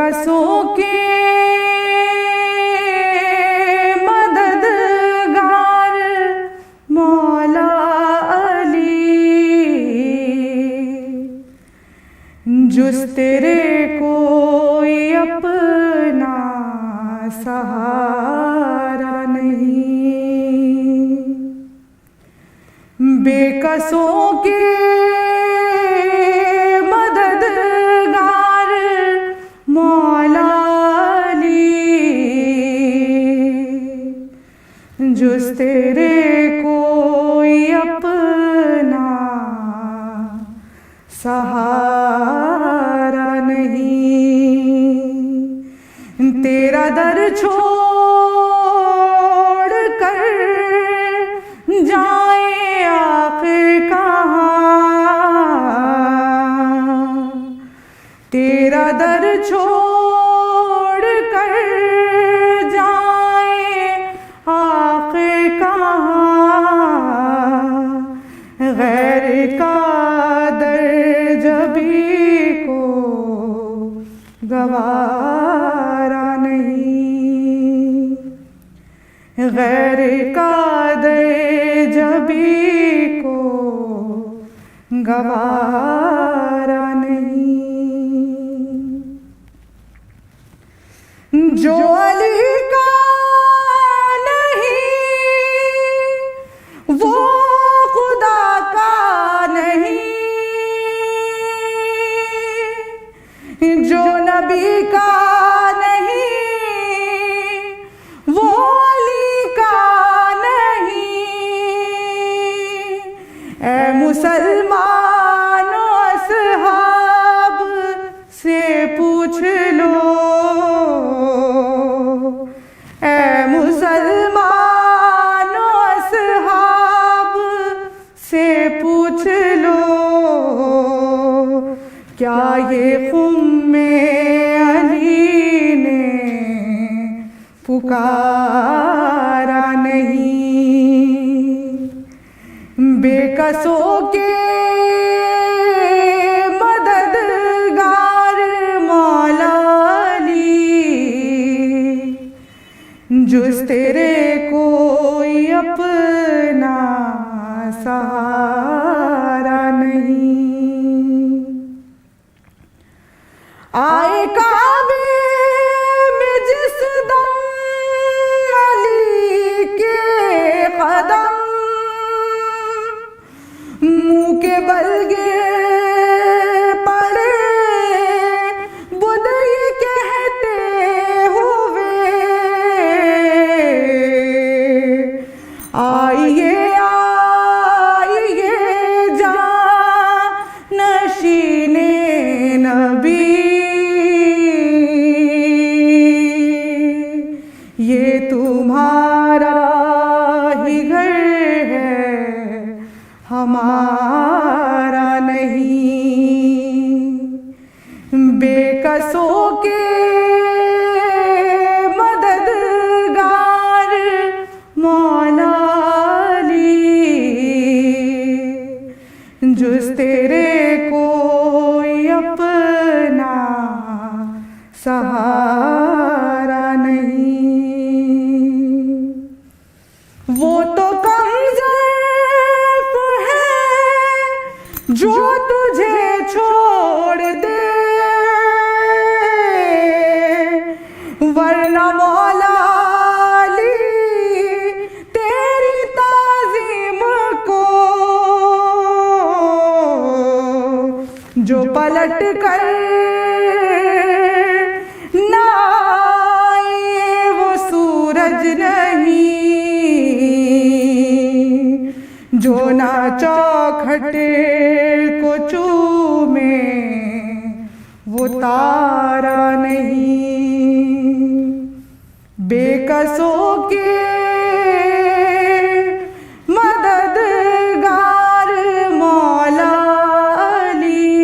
बेकसों के मददगार मौला अली, जुस तेरे कोई अपना सहारा नहीं। बेकसों के मददगार मौला अली, जुस तेरे कोई अपना सहारा नहीं। तेरा दर छोड़ कर जाए आखिर कहाँ, तेरा दर छोड़ कर जाए आखिर कहाँ। गैर का दर जबी को गवारा नहीं। गैर का दर जबी को गवारा नहीं। जो अली का नहीं वो खुदा का नहीं, जो नबी का नहीं वो अली का नहीं। ऐ मुसलमानों असहाब से पूछ लो, ऐ मुसलमानों असहाब से पूछ लो, क्या ये ख़ुम्मे अली ने पुकारा नहीं। बेकसों के मददगार मौला अली, जुस तेरे कोई अपना सहारा नहीं। आए काबे में जिस दम अली के कदम, मुँह के बल गिर पड़े बुद ये कहते हुए, आइए आइए जानशीने नबी, ये तुम्हारा ही घर है हमारा नहीं। बेकसों के मददगार मौला अली, जुस तेरे कोई अपना सहारा नहीं। वो तो कमज़ोर है जो तुझे छोड़ दे, वरना मौला अली तेरी ताज़ीम को जो पलट कर ना आए वो सूरज नहीं, जो ना चौखटे को चूमे वो तारा नहीं। बेकसों के मददगार मौला अली,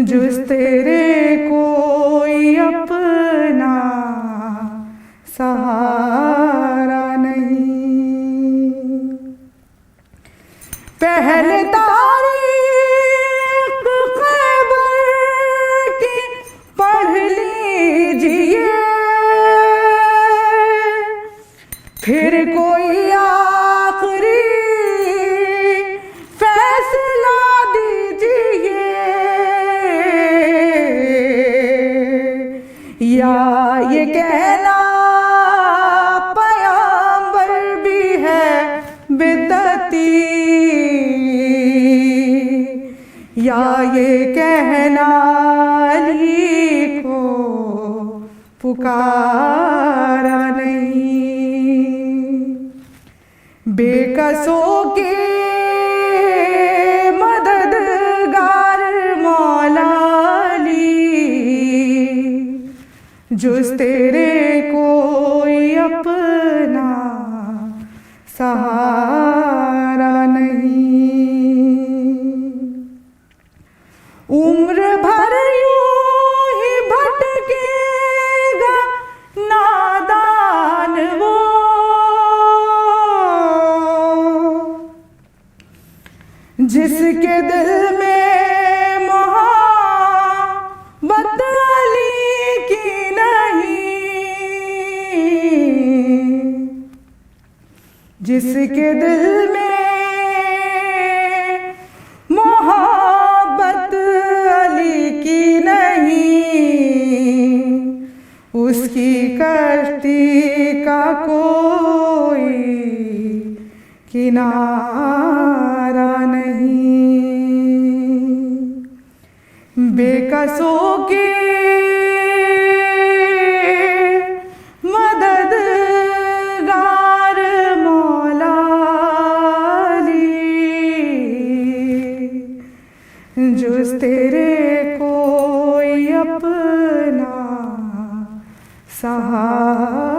जुस तेरे कोई अपना सहारा नहीं। पहले तारीख खैबर या ये कहना पयंबर भी है बिदअती, या ये कहना अली को पुकारा नहीं। बेकसों के मददगार मौला अली, जुस तेरे कोई अपना सहारा नहीं। उम्र भर यूं ही भटकेगा नादान वो, जिसके दिल में मोहब्बत अली की नहीं, जिसके दिल में मोहब्बत अली की नहीं, उसकी कश्ती का कोई किनारा नहीं। बेकसों के मददगार मौला अली, जुस तेरे कोई अपना सहारा